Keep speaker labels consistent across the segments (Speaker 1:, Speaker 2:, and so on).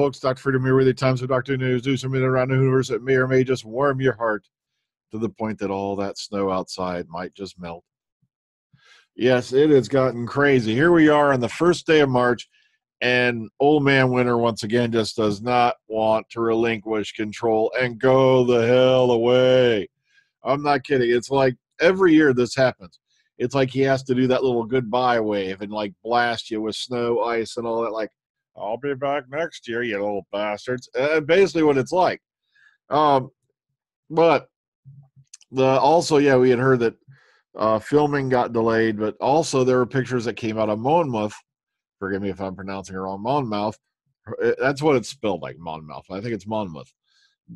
Speaker 1: folks. Dr. Freedom here with the Times of Doctor News. Do something around the universe that may or may just warm your heart to the point that all that snow outside might just melt. Yes, it has gotten crazy. Here we are on the first day of March, and old man winter once again just does not want to relinquish control and go the hell away. I'm not kidding. It's like every year this happens. It's like he has to do that little goodbye wave and like blast you with snow, ice, and all that. Like, I'll be back next year, you little bastards. Basically what it's like. But also, yeah, we had heard that filming got delayed, but also there were pictures that came out of Monmouth. Forgive me if I'm pronouncing it wrong. Monmouth. That's what it's spelled like, Monmouth. I think it's Monmouth.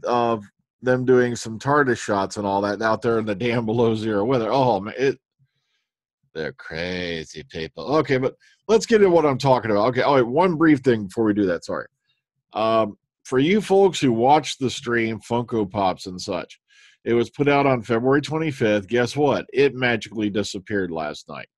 Speaker 1: Of them doing some TARDIS shots and all that out there in the damn below zero weather. Oh, man, they're crazy people. Okay, but let's get into what I'm talking about. Okay, all right, one brief thing before we do that. Sorry. For you folks who watched the stream, Funko Pops and such, it was put out on February 25th. Guess what? It magically disappeared last night.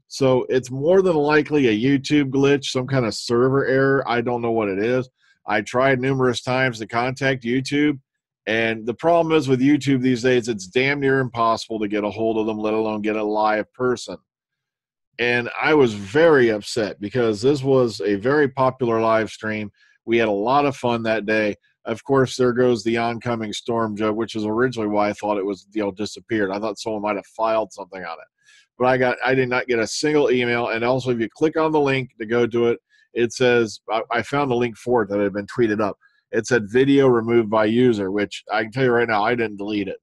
Speaker 1: So it's more than likely a YouTube glitch, some kind of server error. I don't know what it is. I tried numerous times to contact YouTube, and the problem is with YouTube these days, it's damn near impossible to get a hold of them, let alone get a live person. And I was very upset because this was a very popular live stream. We had a lot of fun that day. Of course, there goes the oncoming storm joke, which is originally why I thought it was disappeared. I thought someone might have filed something on it. But I did not get a single email. And also, if you click on the link to go to it, it says, I found the link for it that had been tweeted up. It said video removed by user, which I can tell you right now, I didn't delete it.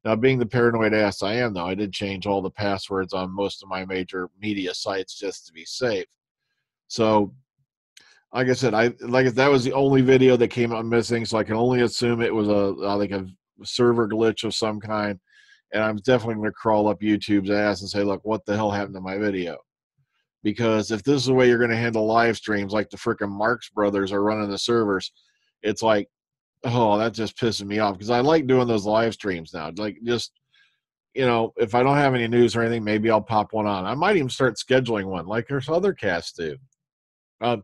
Speaker 1: Now, being the paranoid ass I am, though, I did change all the passwords on most of my major media sites just to be safe. So, like I said, that was the only video that came out missing, so I can only assume it was a server glitch of some kind. And I'm definitely going to crawl up YouTube's ass and say, look, what the hell happened to my video? Because if this is the way you're going to handle live streams, like the frickin' Marx Brothers are running the servers, it's like, oh, that just pisses me off. Because I like doing those live streams now. Like, just, if I don't have any news or anything, maybe I'll pop one on. I might even start scheduling one, like there's other casts do. All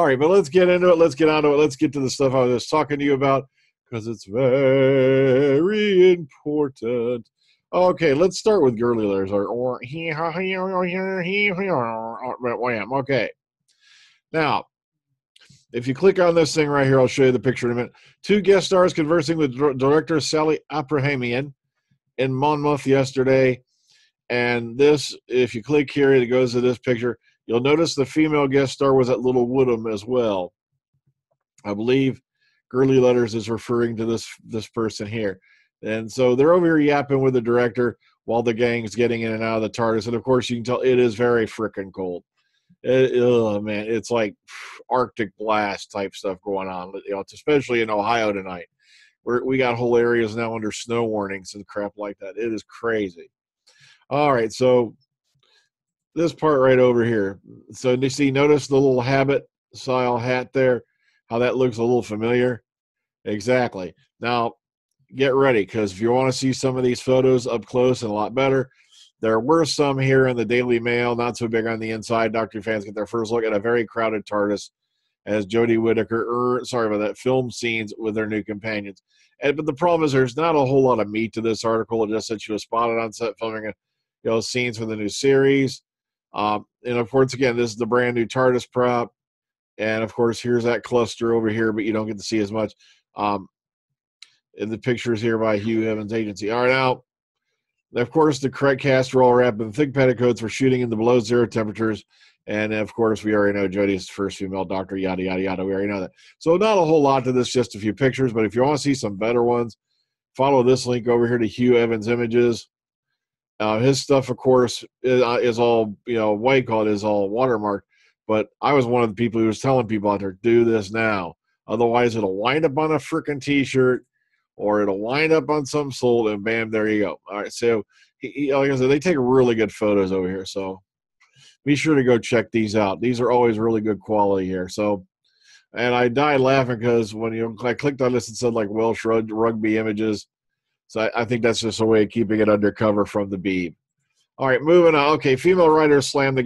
Speaker 1: right, but let's get into it. Let's get onto it. Let's get to the stuff I was just talking to you about, because it's very important. Okay, let's start with girly letters. Okay. Now, if you click on this thing right here, I'll show you the picture in a minute. 2 guest stars conversing with director Sally Abrahamian in Monmouth yesterday. And this, if you click here, it goes to this picture. You'll notice the female guest star was at Little Woodham as well. I believe Girly Letters is referring to this person here. And so they're over here yapping with the director while the gang's getting in and out of the TARDIS. And, of course, you can tell it is very freaking cold. Oh, man, it's like Arctic blast type stuff going on, especially in Ohio tonight. We got whole areas now under snow warnings and crap like that. It is crazy. All right, so this part right over here. So you see, notice the little habit style hat there, how that looks a little familiar? Exactly. Now, get ready, because if you want to see some of these photos up close and a lot better, there were some here in the Daily Mail, not so big on the inside. Doctor fans get their first look at a very crowded TARDIS as Jodie Whittaker, film scenes with their new companions. But the problem is there's not a whole lot of meat to this article. It just said she was spotted on set filming scenes for the new series. And of course, again, this is the brand new TARDIS prop. And of course, here's that cluster over here, but you don't get to see as much. In the pictures here by Hugh Evans' agency. All right, now, of course, the correct cast are all wrapped in thick petticoats for shooting in the below zero temperatures. And, of course, we already know Jodie's the first female doctor, yada, yada, yada. We already know that. So not a whole lot to this, just a few pictures. But if you want to see some better ones, follow this link over here to Hugh Evans Images. His stuff, of course, is all, what you call it, is all watermarked. But I was one of the people who was telling people out there, do this now. Otherwise, it'll wind up on a freaking T-shirt, or it'll wind up on some sold, and bam, there you go. All right, so like I said, they take really good photos over here, so be sure to go check these out. These are always really good quality here. So, and I died laughing because when I clicked on this, it said like Welsh rugby images. So I think that's just a way of keeping it undercover from the beam. All right, moving on. Okay, female writers slam the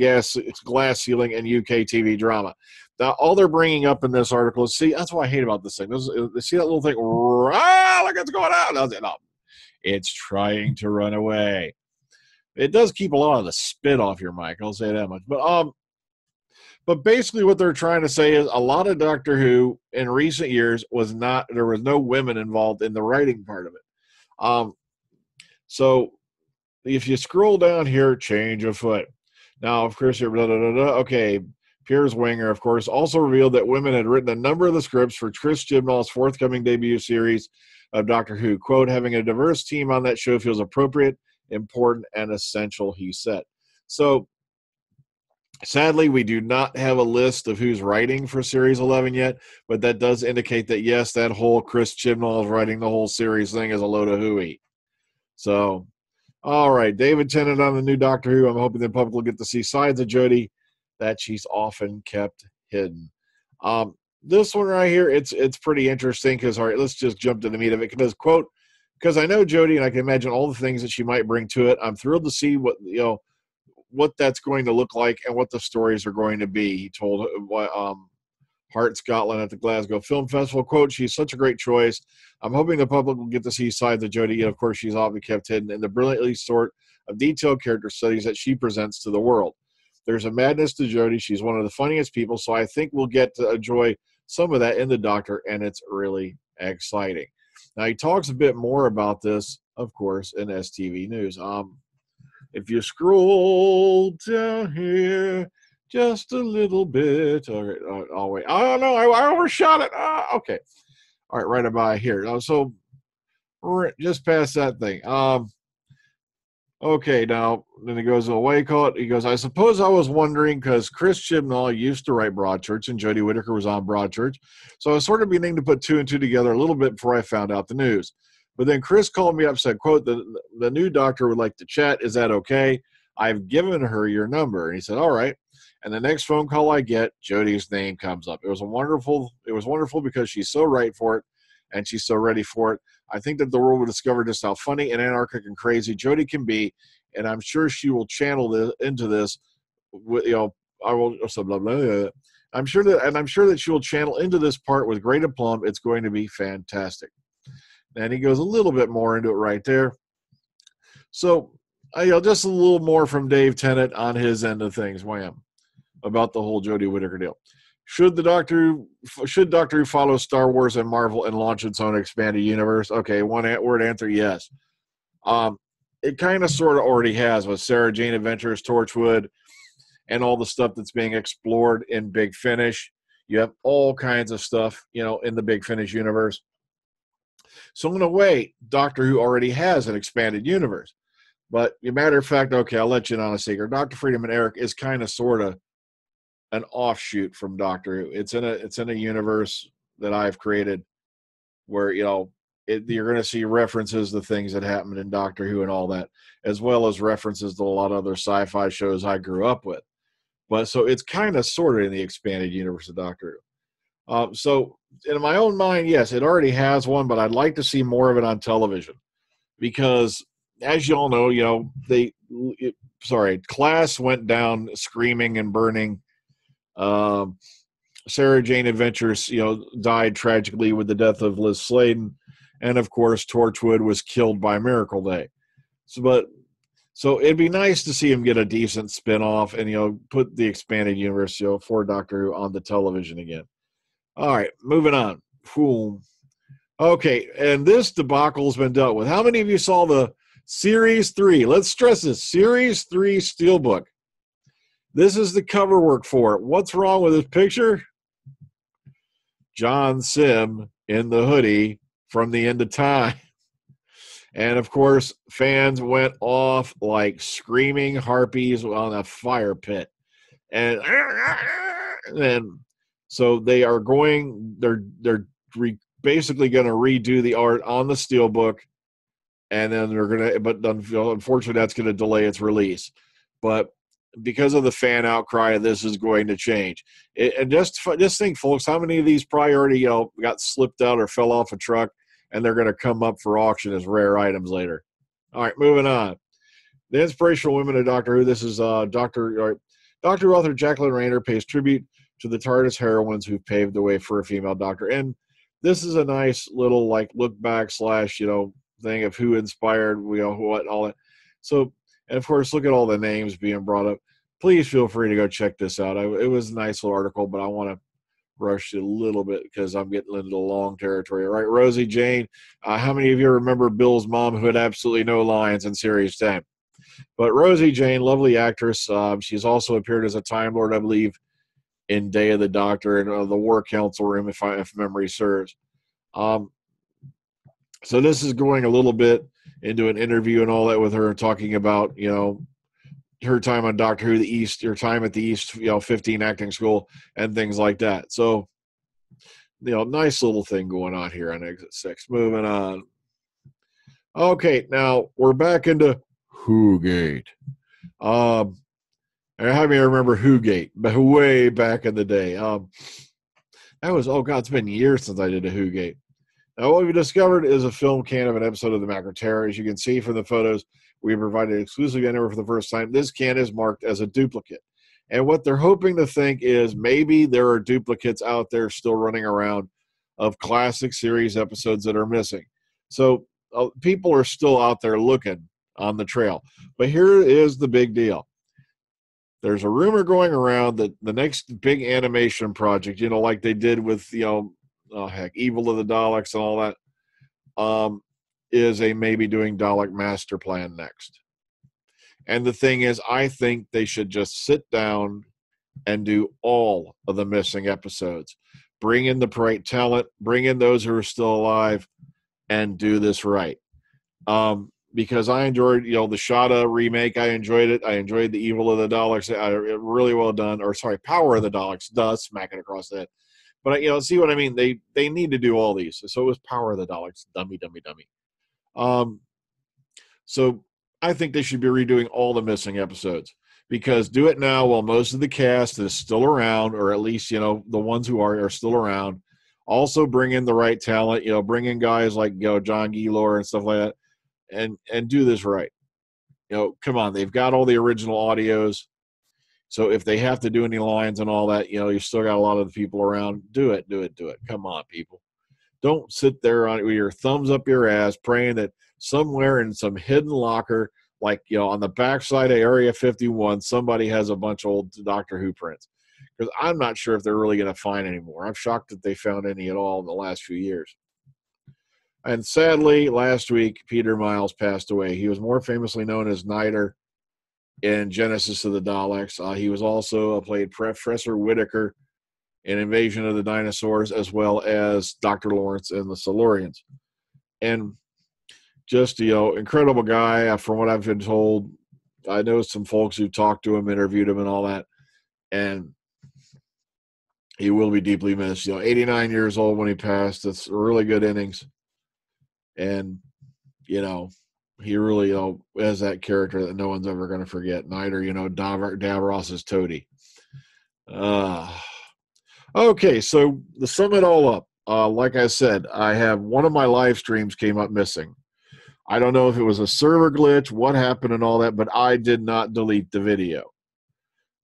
Speaker 1: glass ceiling in UK TV drama. Now, all they're bringing up in this article is, see, that's what I hate about this thing. See that little thing? Ah, look what's going on. No, it's trying to run away. It does keep a lot of the spit off your mic. I'll say that much. But basically what they're trying to say is a lot of Doctor Who in recent years there was no women involved in the writing part of it. So if you scroll down here, change of foot. Now, of course, you're okay. Piers Winger, of course, also revealed that women had written a number of the scripts for Chris Chibnall's forthcoming debut series of Doctor Who. Quote, having a diverse team on that show feels appropriate, important, and essential, he said. So, sadly, we do not have a list of who's writing for Series 11 yet, but that does indicate that, yes, that whole Chris Chibnall is writing the whole series thing is a load of hooey. So, all right, David Tennant on the new Doctor Who. I'm hoping the public will get to see sides of Jodie that she's often kept hidden. This one right here, it's pretty interesting because, all right, let's just jump to the meat of it. Because, quote, because I know Jodie and I can imagine all the things that she might bring to it. I'm thrilled to see what that's going to look like and what the stories are going to be. He told Heart Scotland at the Glasgow Film Festival, quote, she's such a great choice. I'm hoping the public will get to see sides of Jodie. Of course, she's often kept hidden in the brilliantly sort of detailed character studies that she presents to the world. There's a madness to Jodie. She's one of the funniest people, so I think we'll get to enjoy some of that in the Doctor, and it's really exciting. Now, he talks a bit more about this, of course, in STV News. If you scroll down here just a little bit. All right, I'll wait. Oh, no, I overshot it. Okay. All right, right about here. So we're just past that thing. Okay, now, then he goes, away, call it. He goes, I suppose I was wondering, because Chris Chibnall used to write Broadchurch and Jodie Whittaker was on Broadchurch. So I was sort of beginning to put two and two together a little bit before I found out the news. But then Chris called me up, said, quote, the new Doctor would like to chat. Is that okay? I've given her your number. And he said, all right. And the next phone call I get, Jodie's name comes up. It was wonderful because she's so right for it and she's so ready for it. I think that the world will discover just how funny and anarchic and crazy Jodie can be, and I'm sure she will channel this into this. I will. So blah, blah, blah. I'm sure that she will channel into this part with great aplomb. It's going to be fantastic. And he goes a little bit more into it right there. So, just a little more from Dave Tennant on his end of things. Wham. About the whole Jodie Whittaker deal. Should Doctor Who follow Star Wars and Marvel and launch its own expanded universe? Okay, one word answer, yes. It kind of sort of already has with Sarah Jane Adventures, Torchwood, and all the stuff that's being explored in Big Finish. You have all kinds of stuff, in the Big Finish universe. So in a way, Doctor Who already has an expanded universe. But as a matter of fact, okay, I'll let you in on a secret. Dr. Freedom and Eric is kind of sort of an offshoot from Doctor Who. It's in a universe that I've created where you're going to see references to things that happened in Doctor Who and all that, as well as references to a lot of other sci-fi shows I grew up with. But so it's kind of sort of in the expanded universe of Doctor Who. So in my own mind, yes, it already has one, but I'd like to see more of it on television because, as you all know, Class went down screaming and burning. Sarah Jane Adventures, died tragically with the death of Liz Sladen, and of course Torchwood was killed by Miracle Day. So it'd be nice to see him get a decent spin-off and put the expanded universe for Doctor Who on the television again. All right, moving on. Okay, and this debacle's been dealt with. How many of you saw the Series 3? Let's stress this: Series 3 Steelbook. This is the cover work for it. What's wrong with this picture? John Sim in the hoodie from the end of time. And, of course, fans went off like screaming harpies on a fire pit. And so they are they're basically going to redo the art on the Steelbook. And then but unfortunately, that's going to delay its release. But because of the fan outcry, this is going to change. And just think, folks, how many of these probably already got slipped out or fell off a truck, and they're going to come up for auction as rare items later. All right, moving on. The Inspirational Women of Doctor Who. This is Doctor Who author Jacqueline Rayner pays tribute to the TARDIS heroines who paved the way for a female doctor. And this is a nice little like look back slash, thing of who inspired, what, all that. So, and of course, look at all the names being brought up. Please feel free to go check this out. It was a nice little article, but I want to rush it a little bit because I'm getting into long territory. All right, Rosie Jane, how many of you remember Bill's mom who had absolutely no lines in Series 10? But Rosie Jane, lovely actress. She's also appeared as a Time Lord, I believe, in Day of the Doctor and the War Council Room, if memory serves. So this is going a little bit into an interview and all that with her, talking about, her time on Doctor Who, the East, her time at the East, 15 acting school and things like that. So, nice little thing going on here on Exit 6. Moving on. Okay, now we're back into Whogate. How many remember Whogate? But way back in the day. That was, it's been years since I did a Whogate. Now, what we discovered is a film can of an episode of the Macro Terror. As you can see from the photos, we provided exclusively anywhere for the first time. This can is marked as a duplicate. And what they're hoping to think is maybe there are duplicates out there still running around of classic series episodes that are missing. So people are still out there looking on the trail. But here is the big deal. There's a rumor going around that the next big animation project, like they did with, Evil of the Daleks and all that, is a maybe doing Dalek master plan next. And the thing is, I think they should just sit down and do all of the missing episodes. Bring in the right talent, bring in those who are still alive, and do this right. Because I enjoyed, the Shada remake. I enjoyed it. I enjoyed the Evil of the Daleks. Really well done. Power of the Daleks. Smacking across the head. But, see what I mean? They need to do all these. So it was Power of the Daleks. Dummy. So I think they should be redoing all the missing episodes, because do it now while most of the cast is still around, or at least, the ones who are still around. Also bring in the right talent, bring in guys like, John Guilor and stuff like that, and do this right. Come on, they've got all the original audios. So if they have to do any lines and all that, you still got a lot of the people around. Do it. Come on, people. Don't sit there with your thumbs up your ass praying that somewhere in some hidden locker, like, on the backside of Area 51, somebody has a bunch of old Doctor Who prints. Because I'm not sure if they're really going to find any more. I'm shocked that they found any at all in the last few years. And sadly, last week, Peter Miles passed away. He was more famously known as Niter in Genesis of the Daleks. He was also played Professor Whittaker in Invasion of the Dinosaurs, as well as Dr. Lawrence in the Silurians. And just, incredible guy, from what I've been told. I know some folks who talked to him, interviewed him and all that. And he will be deeply missed. 89 years old when he passed. That's a really good innings. And, he really, has that character that no one's ever going to forget. Niter, Davros's toady. Okay, so to sum it all up, like I said, I have one of my live streams came up missing. I don't know if it was a server glitch, what happened and all that, but I did not delete the video.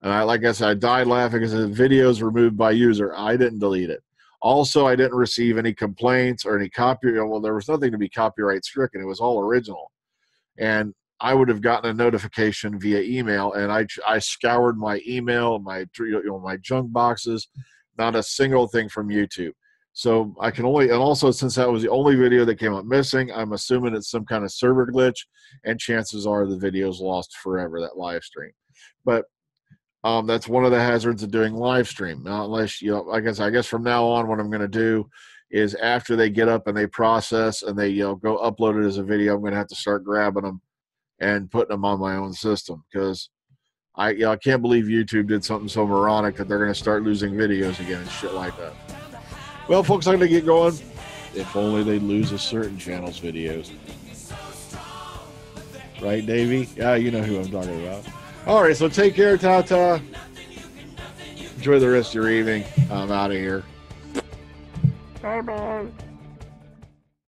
Speaker 1: And like I said, I died laughing because the video is removed by user. I didn't delete it. Also, I didn't receive any complaints or any copyright. Well, there was nothing to be copyright stricken. It was all original. And I would have gotten a notification via email, and I scoured my email, my junk boxes, not a single thing from YouTube. So I can only, and also since that was the only video that came up missing, I'm assuming it's some kind of server glitch, and chances are the video's lost forever, that live stream. But that's one of the hazards of doing live stream. Now, unless, I guess from now on, what I'm going to do is after they get up and they process and they, go upload it as a video, I'm going to have to start grabbing them and putting them on my own system, because I can't believe YouTube did something so moronic that they're going to start losing videos again and shit like that. Well, folks, I'm going to get going. If only they'd lose a certain channel's videos. Right, Davey? Yeah, you know who I'm talking about. All right, so take care, ta-ta. Enjoy the rest of your evening. I'm out of here. Bye-bye.